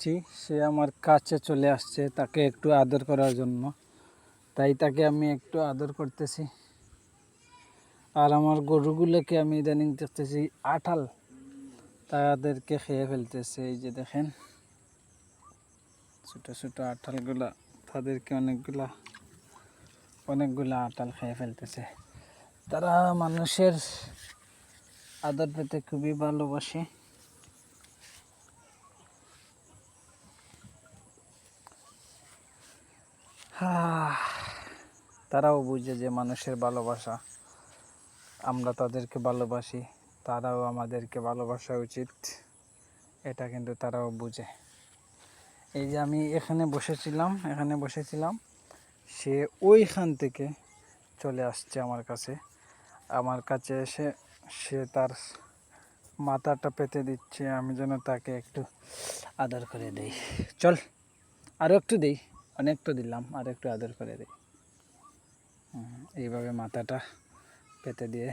দেখছি সে আমার কাছে চলে আসছে তাকে একটু আদর করার জন্য, তাই তাকে আমি একটু আদর করতেছি। আর আমার গরুগুলোকে আমি ইদানিং দেখতেছি আঠাল, তাদেরকে খেয়ে ফেলতেছে। এই যে দেখেন ছোটো ছোটো আঠালগুলা, তাদেরকে অনেকগুলা আঠাল খেয়ে ফেলতেছে। তারা মানুষের আদর পেতে খুবই ভালোবাসে। তারাও বুঝে যে মানুষের ভালোবাসা, আমরা তাদেরকে ভালোবাসি, তারাও আমাদেরকে ভালোবাসা উচিত, এটা কিন্তু তারাও বুঝে। এই যে আমি এখানে বসেছিলাম, সে ওইখান থেকে চলে আসছে আমার কাছে এসে সে তার মাথাটা পেতে দিচ্ছে, আমি যেন তাকে একটু আদর করে দেই। চল আরও একটু দিই, অনেক তো দিলাম, আর একটু আদর করে দিই। এইভাবে মাথাটা পেতে দিয়ে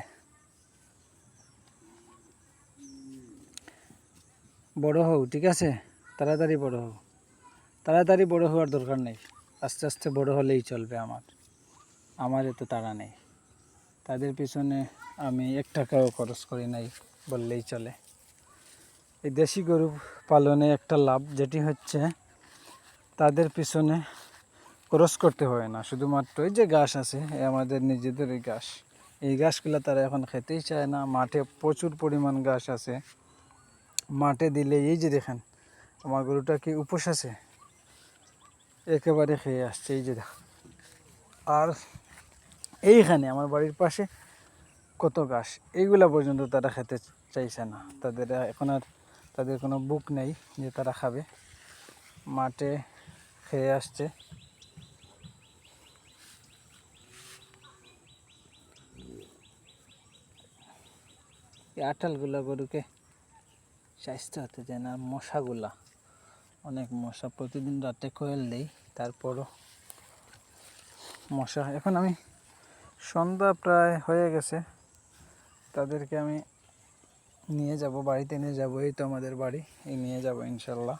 বড় হও, ঠিক আছে? তাড়াতাড়ি বড় হওয়ার দরকার নেই, আস্তে আস্তে বড় হলেই চলবে। আমার এত তাড়া নেই, তাদের পিছনে আমি 1 টাকাও খরচ করি নাই বললেই চলে। এই দেশি গরু পালনে একটা লাভ যেটি হচ্ছে তাদের পিছনে খরচ করতে হয় না, শুধুমাত্র এই যে ঘাস আছে আমাদের নিজেদের এই ঘাসগুলো তারা এখন খেতেই চায় না। মাঠে প্রচুর পরিমাণ ঘাস আছে, মাঠে দিলে এই যে দেখেন আমার গরুটা কি উপোস আছে, একেবারে খেয়ে আসছে। এই যে দেখ, আর এইখানে আমার বাড়ির পাশে কত ঘাস, এইগুলা পর্যন্ত তারা খেতে চাইছে না। তাদের কোনো বুক নেই যে তারা খাবে, মাঠে খেয়ে আসছে। এই আঠালগুলা গরুকে স্বাস্থ্য হতে যায় না। মশাগুলা, অনেক মশা, প্রতিদিন রাতে কোয়েল দেই, তারপরও মশা। এখন আমি সন্ধ্যা প্রায় হয়ে গেছে, তাদেরকে আমি নিয়ে যাব, বাড়িতে নিয়ে যাব। এই তো আমাদের বাড়ি, নিয়ে যাব ইনশাল্লাহ।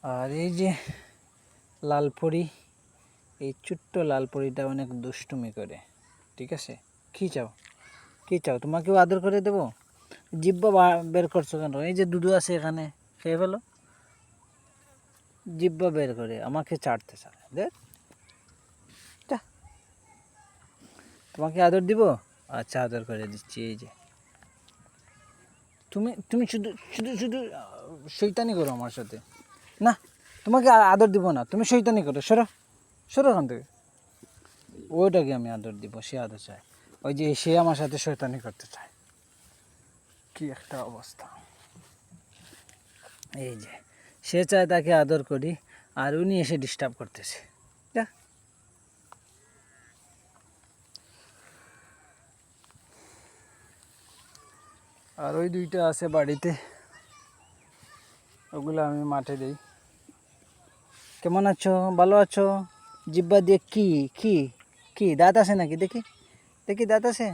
আর এই যে লালপরি, এই ছোট্ট লালপরিটা অনেক দুষ্টুমি করে, ঠিক আছে? কী চাও তোমাকেও আদর করে দেবো? জিব্বা বের করছো কেন? এই যে দুধু আছে এখানে, খেয়ে ফেলো। জিব্বা বের করে আমাকে চাটতে চায়। দেখ, তোমাকে আদর দিব? আচ্ছা, আদর করে দিচ্ছি। এই যে তুমি শুধু শুধু শুধু শৈতানি করো আমার সাথে। না, তোমাকে আদর দিব না, তুমি শৈতানি করো, সরো ওখান থেকে। ওইটাকে আমি আদর দিব, সে আদর চায়। ওই যে সে আমার সাথে শৈতানি করতে চায়, কি একটা অবস্থা। এই যে সে চায় তাকে আদর করি, আর উনি এসে ডিস্টার্ব করতেছে। আর ওই 2টা আছে বাড়িতে, ওগুলো আমি মাঠে দিই। কেমন আছো? ভালো আছো? জিব্বা দিয়ে কি কি কি দাঁত আছে নাকি? দেখি দাঁত আছে?